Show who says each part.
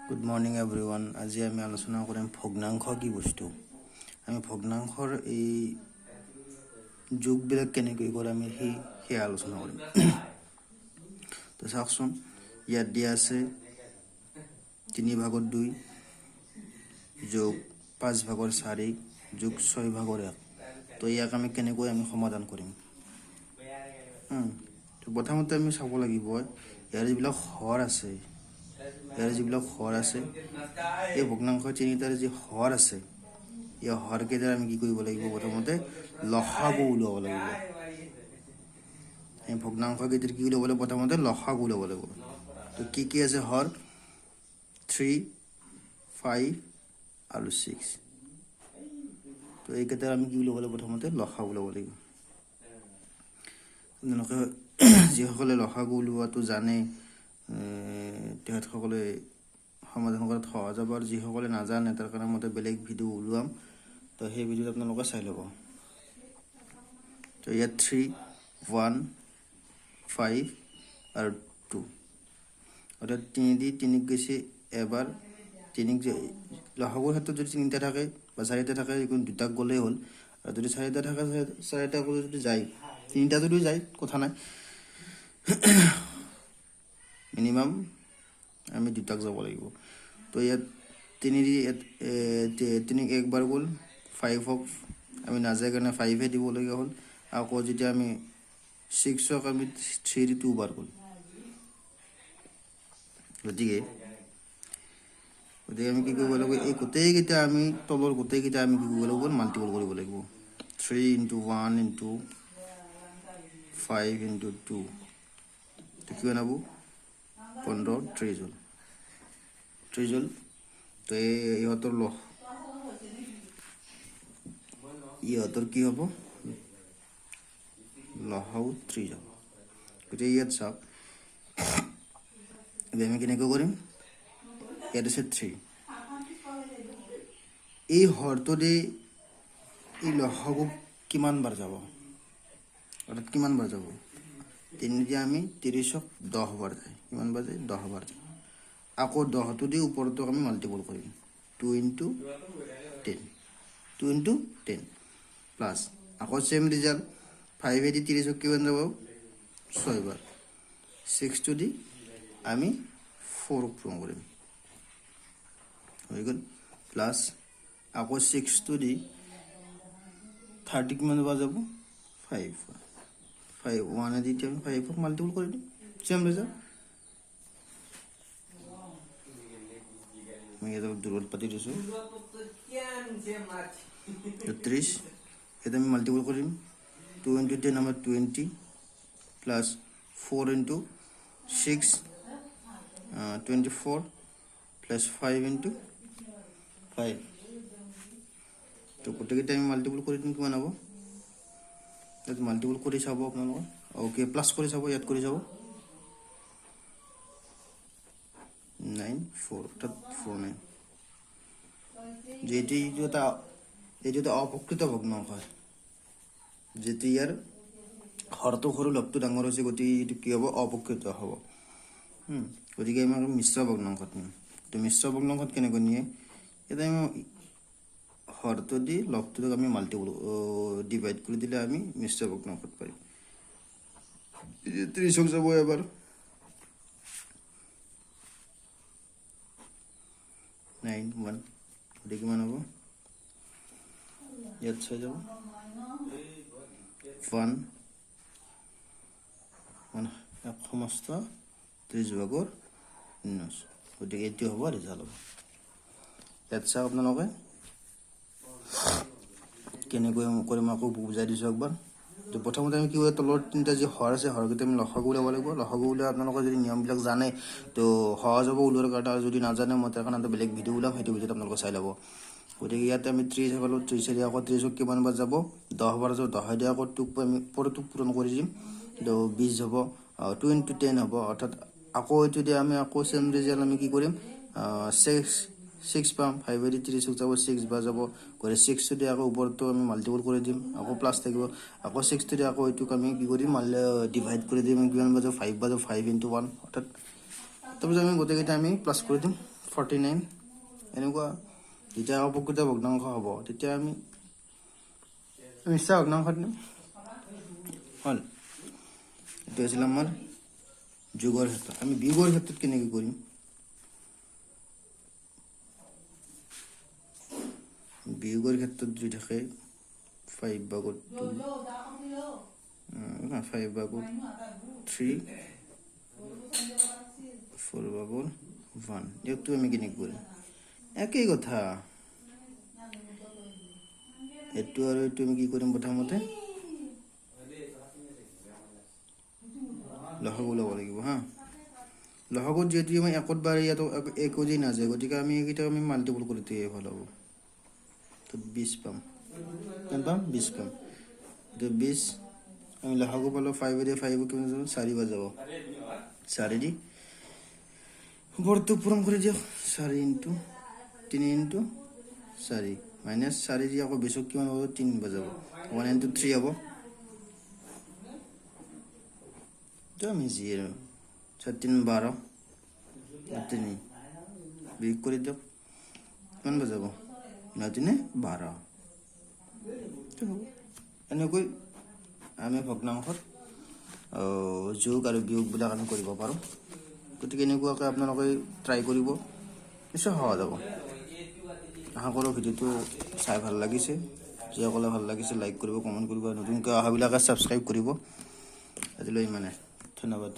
Speaker 1: Good morning everyone. আজি আমি আলোচনা কৰিম ভগ্নাংশ কি বস্তু। আমি ভগ্নাংশৰ এই যোগবিলাক কেনেকৈ কৰে আমি সেই আলোচনা কৰিম। তো চাওকচোন ইয়াত দিয়া আছে 3/2 যোগ 5/4 যোগ 6/1। তো ইয়াক আমি কেনেকৈ সমাধান কৰিম। তো প্ৰথমতে আমি চাব লাগিব ইয়াৰ যিবিলাক হৰ আছে এই ভগ্নাংশ তিনিটাৰ যি হৰ আছে এই হৰকেইটাৰ আমি কি কৰিব লাগিব প্ৰথমতে লসাগু উলিয়াব লাগিব। এই ভগ্নাংশকেইটাৰ কি উলিয়াব লাগিব প্ৰথমতে লসাগু উলিয়াব লাগিব। তো কি আছে হৰ 3, 5 আৰু 6। তো এইকেইটাৰ আমি কি উলিয়াব লাগিব প্ৰথমতে লসাগু উলিয়াব লাগিব। যিসকলে লসাগু উলিওৱাটো জানে তেখেতসকলে সমাধান কৰাত সহজ হ'ব, আৰু যিসকলে নাজানে তাৰ কাৰণে মই বেলেগ ভিডিঅ' ওলাম, তো সেই ভিডিঅ'ত আপোনালোকে চাই ল'ব। তো ইয়াত 3, 1, 5 আৰু 2 অৰ্থাৎ 3 গৈছে এবাৰ। 3 লসাগুৰ ক্ষেত্ৰত যদি 3টা থাকে বা 4টা থাকে দুটাক গ'লেই হ'ল, আৰু যদি 4টা থাকে 4টা গ'লে যদি যায় 3টা যদি যায় কথা নাই, মিনিমাম আমি দুটাক যাব লাগিব। তো ইয়াত 3 একবাৰ গ'ল, 5ক আমি নাযায় কাৰণে 5হে দিবলগীয়া হ'ল। আকৌ যেতিয়া আমি 6ক আমি 3 2বাৰ গ'ল। গতিকে আমি কি কৰিব লাগিব, এই গোটেইকেইটা আমি তলৰ গোটেইকেইটা আমি কি কৰিব লাগিব মাল্টিপল কৰিব লাগিব। 3 × 1 × 5 × 2 কি বনাব 15 30 হ'ল। তো ইহঁতৰ কি হ'ব লসাগু 3 হ'ব। গতিকে ইয়াত চাওক আমি কেনেকৈ কৰিম। ইয়াত আছে 3, এই হৰটোৰে এই লসাগু কিমান বাৰ যাব, অৰ্থাৎ কিমান বাৰ যাব 3 দিয়ে আমি 30ক 10 বাৰ যায়, কিমান বাৰ যায় 10 বাৰ যায়। আকৌ 10টো দি ওপৰতো আমি মাল্টিপল কৰিম 2 × 10 প্লাছ আকৌ চেম ৰিজাল্ট 5 দি 30ক কিমান যাব 6 বাৰ। 6টো দি আমি 4ক পূৰণ কৰিম, হৈ গ'ল। প্লাছ আকৌ 6টো দি 30 কিমান বাৰ যাব 5 1 দি আমি 5ক মাল্টিপল কৰি দিম, চেম ৰিজাল্ট। মই ইয়াত দূৰত পাতি দিছোঁ 30, ইয়াত আমি মাল্টিপল কৰিম 2 × 10 আমাৰ 20 প্লাছ 4 × 6 24 প্লাছ 5 × 5। তো গোটেইকেইটা আমি মাল্টিপল কৰি দিম, কিমান হ'ব ইয়াত মাল্টিপল কৰি চাব আপোনালোকে, অ'কে প্লাছ কৰি চাব, ইয়াত কৰি চাব 9 4 অৰ্থাৎ 4 9। যিহেতু এইটো এটা অপ্ৰকৃত ভগ্নাংশ হয়, যিহেতু ইয়াৰ হৰটো সৰু লবটো ডাঙৰ হৈছে, গতিকে এইটো কি হ'ব অপ্ৰকৃত হ'ব। গতিকে আমি মিশ্ৰ ভগ্নাংশত নিম। তো মিশ্ৰ ভগ্নাংশত কেনেকৈ নিয়ে, ইয়াতে আমি হৰটো দি লবটোক আমি মাল্টিপল ডিভাইড কৰি দিলে আমি মিশ্ৰ ভগ্নাংশত পাৰিম। 30ক যাব এবাৰ 9 1, গতিকে কিমান হ'ব ইয়াত 6 যাব 1 সমস্ত 30/19। গতিকে এইটো হ'ব ৰিজাল্ট হ'ব। ইয়াত চাওক আপোনালোকে কেনেকৈ কৰিম আকৌ বুজাই দিছোঁ একবাৰ। তো প্ৰথমতে আমি কি হয় তলৰ 3টা যি হৰ আছে হৰকেইটা আমি লসাগু উলিয়াব লাগিব। লসাগু উলিয়াই আপোনালোকে যদি নিয়মবিলাক জানে তো সহজ হ'ব উলিওৱাৰ কাৰণে, আৰু যদি নাজানে মই তাৰ কাৰণে এটা বেলেগ ভিডিঅ' ওলাম, সেইটো ভিডিঅ'ত আপোনালোকে চাই ল'ব। গতিকে ইয়াতে আমি 30 পালোঁ, 30 দি আকৌ 30ক কিমান বাৰ যাব 10 বাৰ যাব, 10 দি আকৌ 2ক আমি ওপৰটোক পূৰণ কৰি দিম, তো 20 হ'ব। 2 × 10 হ'ব, অৰ্থাৎ আকৌ এইটো দি আমি আকৌ চেম ৰিজাল্ট আমি কি কৰিম 6 পাম। 5 দি 30ক যাব 6 বাৰ যাব, গতিকে 6টো দি আকৌ ওপৰতো আমি মাল্টিপল কৰি দিম, আকৌ প্লাছ থাকিব। আকৌ 6টো দি আকৌ এইটোক আমি কি কৰিম ডিভাইড কৰি দিম, কিমান বাৰ যাব 5 বাৰ যাব 5 × 1 অৰ্থাৎ তাৰপিছত আমি গোটেইকেইটা আমি প্লাছ কৰি দিম 49 এনেকুৱা যেতিয়া প্ৰকৃত ভগ্নাংশ হ'ব তেতিয়া আমি মিছা ভগ্নাংশ দিম হ'ল এইটো আছিল আমাৰ যোগৰ ক্ষেত্ৰত আমি বিয়োগৰ ক্ষেত্ৰত কেনেকৈ কৰিম বিয়োগৰ ক্ষেত্ৰত যদি থাকে 5 ভাগত 2 5 ভাগত 3 4 ভাগত 1 এইটো আমি কেনেকৈ কৰিম একই কথা এইটো আৰু এইটো আমি কি কৰিম প্ৰথমতে লসাগু ল'ব লাগিব হা লসাগুত যদি আমি একত বাৰ ইয়াতো একোজি নাযায় গতিকে আমি এইকেইটা আমি মাল্টিপল কৰি দিয়ে ভাল হ'ব তো 20 পাম কিমান পাম 20 পাম তো 20 আমি লসাগু পালো 5 দিয়ে 5 কিমান যাব 4 বাৰ যাব 4 দি বৰ্তু পূৰণ কৰি দিয়ক 4 ইনটু 3 ইনটু 4 মাইনাস 4 দি আকৌ 20 কিমান হ'ব 3 বাৰ যাব 1 ইনটু 3 হ'ব তো আমি 0 3 12 3 বিয়োগ কৰি দিয়ক কিমান বাৰ যাব 9 12 এনেকৈ আমি ভগ্নাংশত যোগ আৰু বিয়োগবিলাক আমি কৰিব পাৰোঁ গতিকে এনেকুৱাকৈ আপোনালোকে ট্ৰাই কৰিব নিশ্চয় সহজ হ'ব আশা কৰোঁ ভিডিঅ'টো চাই ভাল লাগিছে যিসকলে ভাল লাগিছে লাইক কৰিব কমেণ্ট কৰিব নতুনকৈ অহাবিলাকে ছাবস্ক্ৰাইব কৰিব আজিলৈ ইমানে ধন্যবাদ